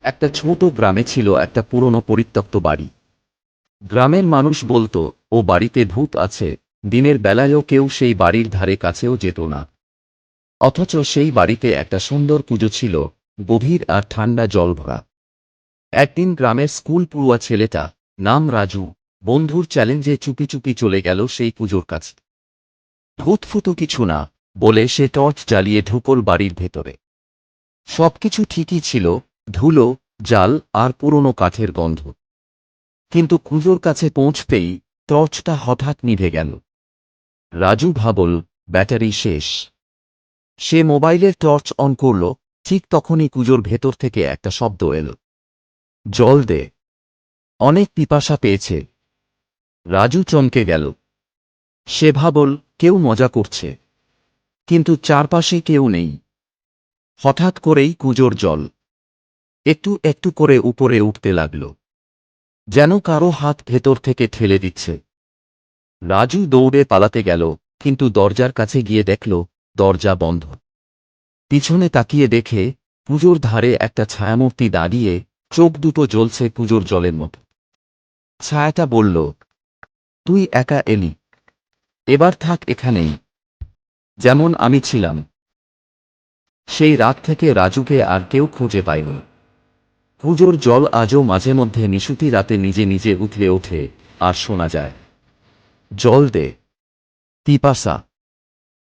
একটা ছোট গ্রামে ছিল একটা পুরনো পরিত্যক্ত বাড়ি। গ্রামের মানুষ বলতো, ও বাড়িতে ভূত আছে। দিনের বেলায়ও কেউ সেই বাড়ির ধারে কাছেও যেত না। অথচ সেই বাড়িতে একটা সুন্দর পুজো ছিল, গভীর আর ঠান্ডা জল ভরা। একদিন গ্রামের স্কুল পড়ুয়া ছেলেটা, নাম রাজু, বন্ধুর চ্যালেঞ্জে চুপি চুপি চলে গেল সেই পুজোর কাছে। ভূতফুতো কিছু না বলে সে টর্চ জ্বালিয়ে ঢুকল বাড়ির ভেতরে। সবকিছু ঠিকই ছিল, ধুলো, জাল আর পুরনো কাঠের গন্ধ। কিন্তু পুজোর কাছে পৌঁছতেই টর্চটা হঠাৎ নিভে গেল। রাজু ভাবল, ব্যাটারি শেষ। সে মোবাইলের টর্চ অন করল। ঠিক তখনই কুজোর ভেতর থেকে একটা শব্দ এল, জল দে, অনেক পিপাসা পেয়েছে। রাজু চমকে গেল। সে ভাবল, কেউ মজা করছে। কিন্তু চারপাশে কেউ নেই। হঠাৎ করেই কুজোর জল একটু একটু করে উপরে উঠতে লাগল, যেন কারো হাত ভেতর থেকে ঠেলে দিচ্ছে। রাজু দৌড়ে পালাতে গেল, কিন্তু দরজার কাছে গিয়ে দেখল দরজা বন্ধ। পিছনে তাকিয়ে দেখে পুজোর ধারে একটা ছায়ামূর্তি দাঁড়িয়ে, চোখ দুটো জ্বলছে পুজোর জলের মতো। ছায়াটা বলল, তুই একা এলি, এবার থাক এখানেই, যেমন আমি ছিলাম। সেই রাত থেকে রাজুকে আর কেউ খুঁজে পায়নি। পুজোর জল আজও মাঝে মধ্যে নিশুতি রাতে নিজে নিজে উঠলে ওঠে, আর শোনা যায়, জল দে, পিপাসা।